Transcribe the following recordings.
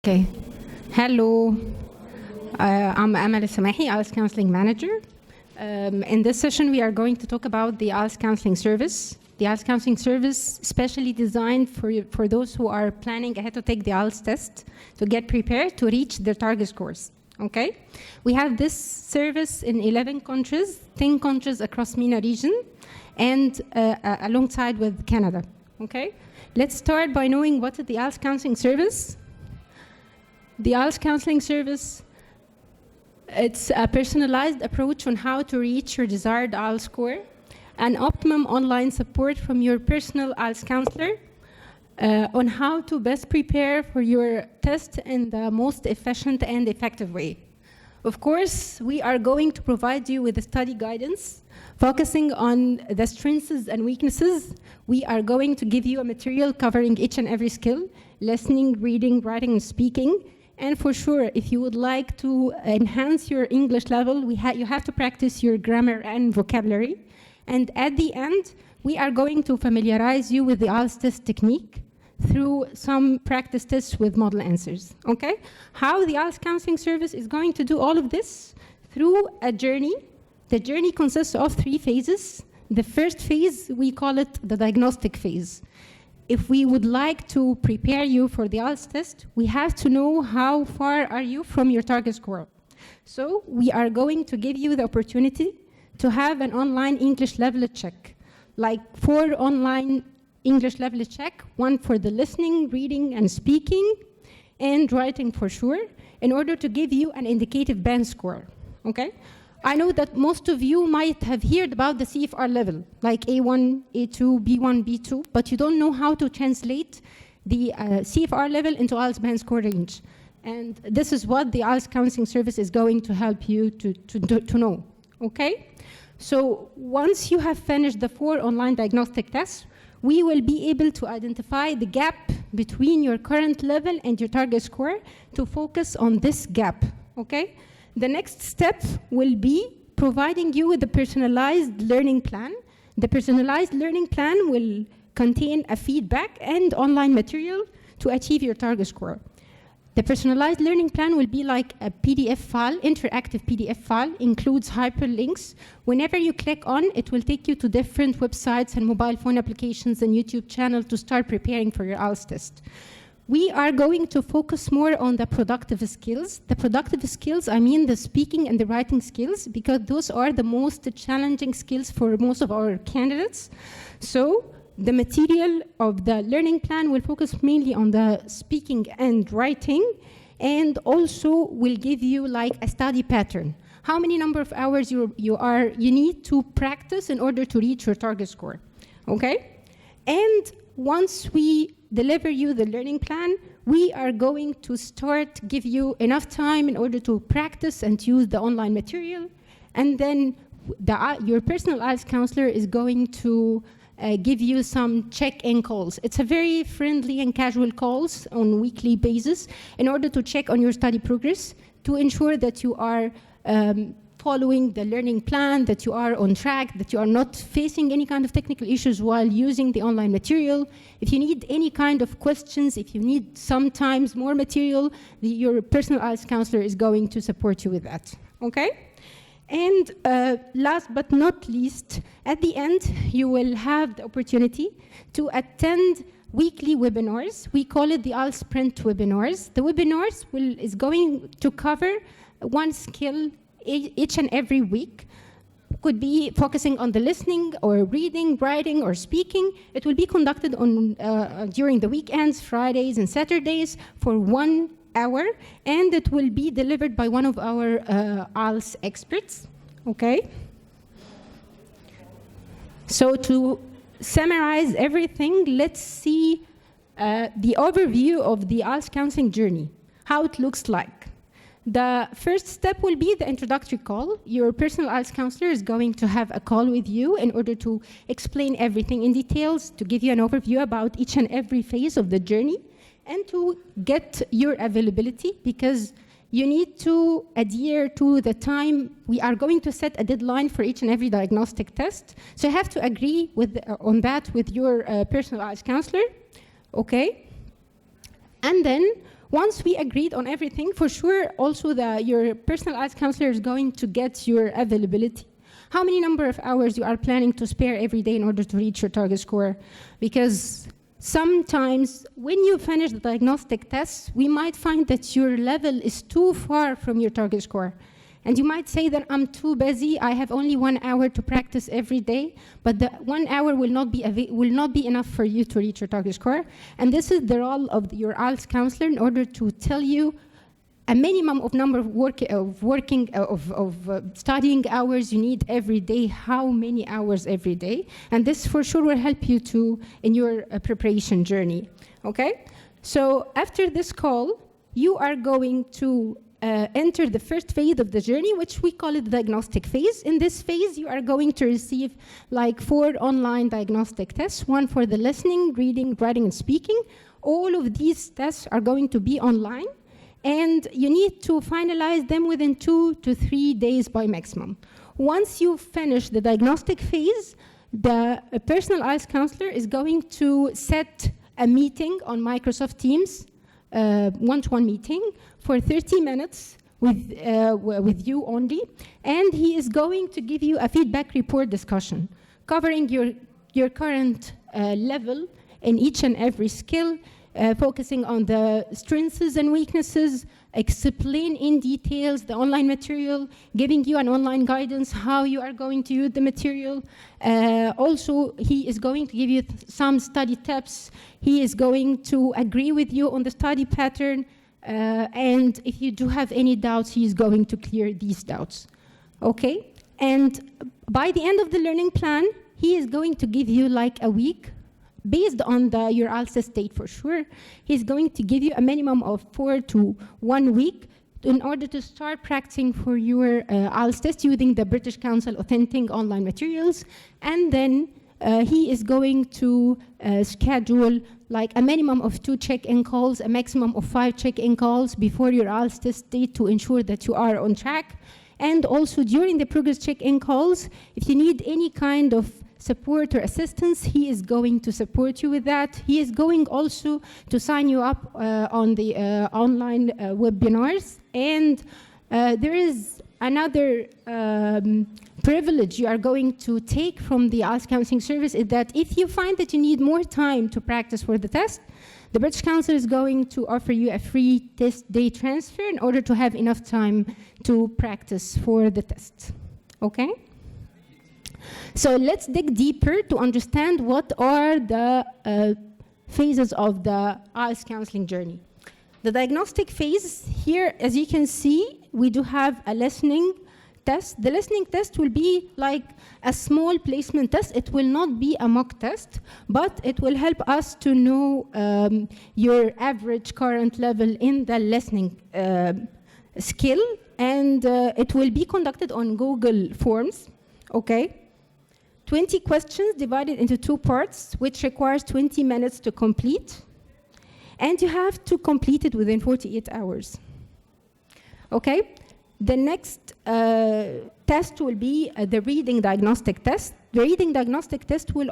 Okay. Hello. I'm Amal Samahi, IELTS Counseling Manager. In this session, we are going to talk about the IELTS Counseling Service. The IELTS Counseling Service specially designed for those who are planning ahead to take the IELTS test to get prepared to reach their target scores. Okay? We have this service in 11 countries, 10 countries across MENA region, and alongside with Canada. Okay? Let's start by knowing what is the IELTS Counseling Service. The IELTS Counseling Service, it's a personalized approach on how to reach your desired IELTS score, and optimum online support from your personal IELTS counselor on how to best prepare for your test in the most efficient and effective way. Of course, we are going to provide you with a study guidance focusing on the strengths and weaknesses. We are going to give you a material covering each and every skill: listening, reading, writing, and speaking. And for sure, if you would like to enhance your English level, you have to practice your grammar and vocabulary. And at the end, we are going to familiarize you with the IELTS test technique through some practice tests with model answers. Okay? How the IELTS Counseling Service is going to do all of this? Through a journey. The journey consists of 3 phases. The first phase, we call it the diagnostic phase. If we would like to prepare you for the IELTS test, we have to know how far are you from your target score. So we are going to give you the opportunity to have an online English level check, like 4 online English level check, 1 for the listening, reading, and speaking, and writing for sure, in order to give you an indicative band score, okay? I know that most of you might have heard about the CFR level, like A1, A2, B1, B2, but you don't know how to translate the CFR level into IELTS band score range. And this is what the IELTS Counseling Service is going to help you to know, okay? So once you have finished the 4 online diagnostic tests, we will be able to identify the gap between your current level and your target score to focus on this gap, okay? The next step will be providing you with a personalized learning plan. The personalized learning plan will contain a feedback and online material to achieve your target score. The personalized learning plan will be like a PDF file, interactive PDF file, includes hyperlinks. Whenever you click on, it will take you to different websites and mobile phone applications and YouTube channel to start preparing for your IELTS test. We are going to focus more on the productive skills. The productive skills, I mean the speaking and the writing skills, because those are the most challenging skills for most of our candidates. So the material of the learning plan will focus mainly on the speaking and writing, and also will give you like a study pattern. How many number of hours you need to practice in order to reach your target score, okay? And once we deliver you the learning plan, we are going to give you enough time in order to practice and use the online material. And then your personal IELTS counselor is going to give you some check-in calls. It's a very friendly and casual calls on a weekly basis in order to check on your study progress, to ensure that you are following the learning plan, that you are on track, that you are not facing any kind of technical issues while using the online material. If you need any kind of questions, if you need sometimes more material, your personal IELTS counselor is going to support you with that, okay? And last but not least, at the end, you will have the opportunity to attend weekly webinars. We call it the IELTS Sprint webinars. The webinars is going to cover 1 skill each and every week. Could be focusing on the listening or reading, writing, or speaking. It will be conducted on during the weekends, Fridays and Saturdays for 1 hour, and it will be delivered by one of our IELTS experts, okay? So to summarize everything, let's see the overview of the IELTS counseling journey, how it looks like. The first step will be the introductory call. Your personal IELTS counselor is going to have a call with you in order to explain everything in details, to give you an overview about each and every phase of the journey, and to get your availability, because you need to adhere to the time. We are going to set a deadline for each and every diagnostic test. So you have to agree on that with your personal IELTS counselor, okay? And then Once we agreed on everything, for sure, also your personal IELTS counselor is going to get your availability. How many number of hours you are planning to spare every day in order to reach your target score? Because sometimes when you finish the diagnostic tests, we might find that your level is too far from your target score. And you might say that I'm too busy, I have only 1 hour to practice every day, but the 1 hour will not be enough for you to reach your target score. And this is the role of your IELTS counselor in order to tell you a minimum of number of studying hours you need every day, how many hours every day. And this for sure will help you in your preparation journey, okay? So after this call, you are going to enter the first phase of the journey, which we call it the diagnostic phase. In this phase, you are going to receive like 4 online diagnostic tests, one for the listening, reading, writing, and speaking. All of these tests are going to be online, and you need to finalize them within 2 to 3 days by maximum. Once you finish the diagnostic phase, the personal IELTS counselor is going to set a meeting on Microsoft Teams, one-to-one meeting for 30 minutes with you only, and he is going to give you a feedback report discussion covering your current level in each and every skill, focusing on the strengths and weaknesses, explain in details the online material, giving you an online guidance how you are going to use the material. Also, he is going to give you some study tips. He is going to agree with you on the study pattern. And if you do have any doubts, he is going to clear these doubts. Okay? And by the end of the learning plan, he is going to give you like a week. Based on your IELTS state for sure, he's going to give you a minimum of 4 to 1 week in order to start practicing for your IELTS test using the British Council authentic online materials. And then he is going to schedule like a minimum of 2 check-in calls, a maximum of 5 check-in calls before your IELTS test date to ensure that you are on track. And also during the progress check-in calls, if you need any kind of support or assistance, he is going to support you with that. He is going also to sign you up on the online webinars. And there is another privilege you are going to take from the IELTS counseling service is that if you find that you need more time to practice for the test, the British Council is going to offer you a free test day transfer in order to have enough time to practice for the test. Okay? So let's dig deeper to understand what are the phases of the IELTS counseling journey. The diagnostic phase here, as you can see, we do have a listening test. The listening test will be like a small placement test. It will not be a mock test, but it will help us to know your average current level in the listening skill, and it will be conducted on Google Forms, okay? 20 questions divided into 2 parts, which requires 20 minutes to complete. And you have to complete it within 48 hours. Okay? The next test will be the reading diagnostic test. The reading diagnostic test will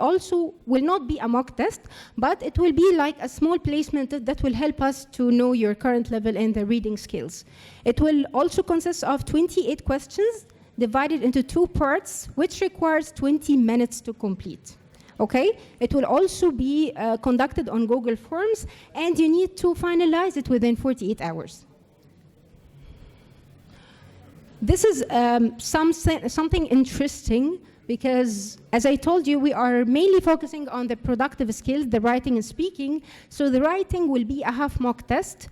not be a mock test, but it will be like a small placement that will help us to know your current level in the reading skills. It will also consist of 28 questions divided into 2 parts, which requires 20 minutes to complete. Okay? It will also be conducted on Google Forms, and you need to finalize it within 48 hours. This is something interesting because, as I told you, we are mainly focusing on the productive skills, the writing and speaking. So the writing will be a half mock test.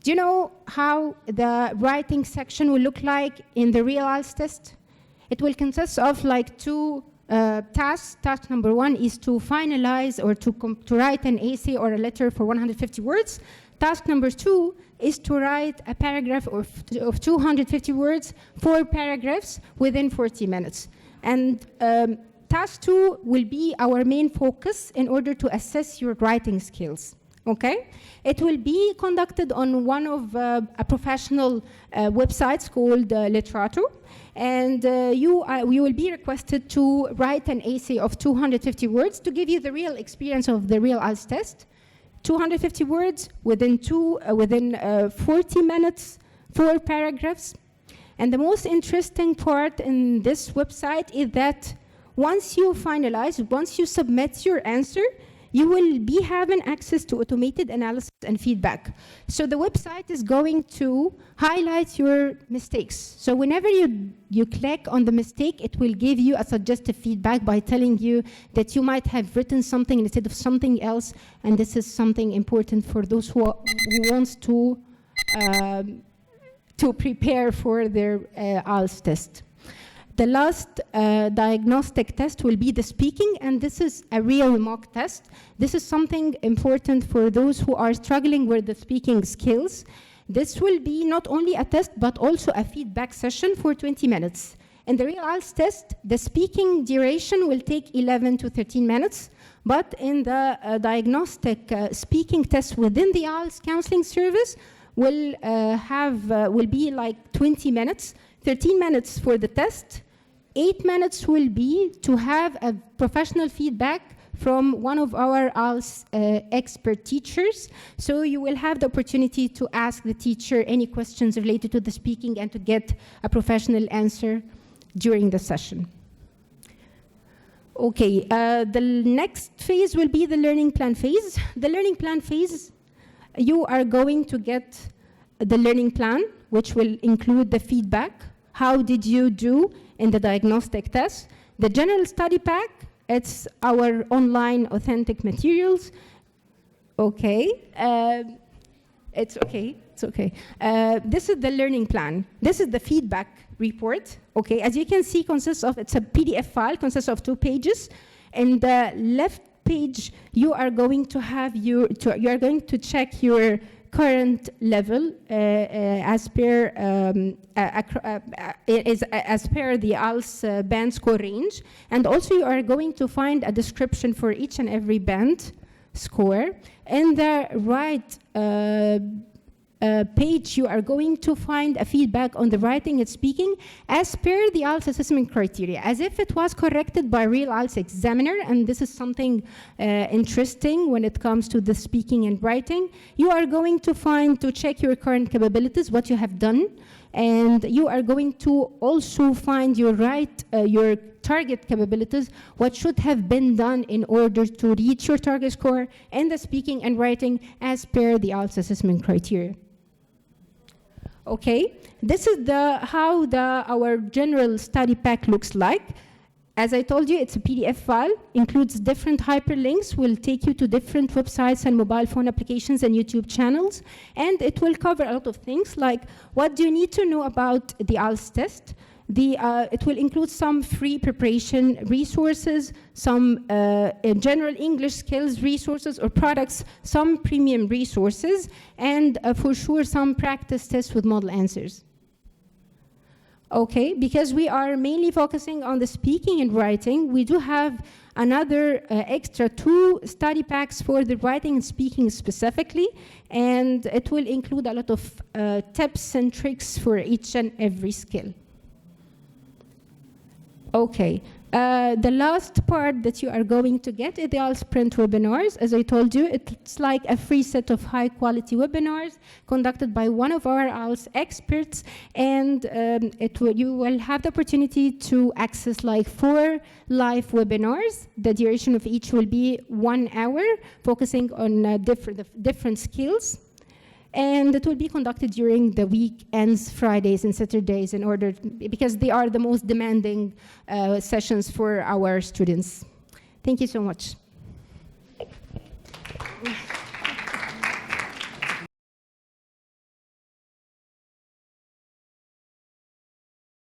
Do you know how the writing section will look like in the real IELTS test? It will consist of like 2 tasks. Task number 1 is to finalize or to write an essay or a letter for 150 words. Task number 2 is to write a paragraph of 250 words, 4 paragraphs within 40 minutes. And task 2 will be our main focus in order to assess your writing skills. Okay? It will be conducted on one of a professional websites called Literato, and you will be requested to write an essay of 250 words to give you the real experience of the real IELTS test. 250 words within 40 minutes, 4 paragraphs. And the most interesting part in this website is that once you finalize, once you submit your answer, you will be having access to automated analysis and feedback. So the website is going to highlight your mistakes. So whenever you click on the mistake, it will give you a suggestive feedback by telling you that you might have written something instead of something else, and this is something important for those who wants to prepare for their IELTS test. The last diagnostic test will be the speaking, and this is a real mock test. This is something important for those who are struggling with the speaking skills. This will be not only a test, but also a feedback session for 20 minutes. In the real IELTS test, the speaking duration will take 11 to 13 minutes, but in the diagnostic speaking test within the IELTS counseling service will be like 20 minutes, 13 minutes for the test, 8 minutes will be to have a professional feedback from one of our IELTS expert teachers. So you will have the opportunity to ask the teacher any questions related to the speaking and to get a professional answer during the session. Okay, the next phase will be the learning plan phase. The learning plan phase, you are going to get the learning plan, which will include the feedback. How did you do in the diagnostic test? The general study pack, it's our online authentic materials. Okay, it's okay. This is the learning plan. This is the feedback report. Okay, as you can see, it's a PDF file, consists of 2 pages. In the left page, you are going to have you are going to check your current level as per the IELTS band score range, and also you are going to find a description for each and every band score. In the right page, you are going to find a feedback on the writing and speaking as per the IELTS assessment criteria, as if it was corrected by a real IELTS examiner, and this is something interesting when it comes to the speaking and writing. You are going to check your current capabilities, what you have done, and you are going to also find your target capabilities, what should have been done in order to reach your target score in the speaking and writing as per the IELTS assessment criteria. Okay, this is how our general study pack looks like. As I told you, it's a PDF file, includes different hyperlinks, will take you to different websites and mobile phone applications and YouTube channels, and it will cover a lot of things like what do you need to know about the IELTS test. It will include some free preparation resources, some general English skills resources or products, some premium resources, and for sure some practice tests with model answers. Okay, because we are mainly focusing on the speaking and writing, we do have another extra 2 study packs for the writing and speaking specifically, and it will include a lot of tips and tricks for each and every skill. Okay, the last part that you are going to get is the IELTS print webinars. As I told you, it's like a free set of high-quality webinars conducted by one of our IELTS experts, and you will have the opportunity to access like 4 live webinars. The duration of each will be 1 hour, focusing on different skills. And it will be conducted during the weekends, Fridays and Saturdays, because they are the most demanding sessions for our students. Thank you so much.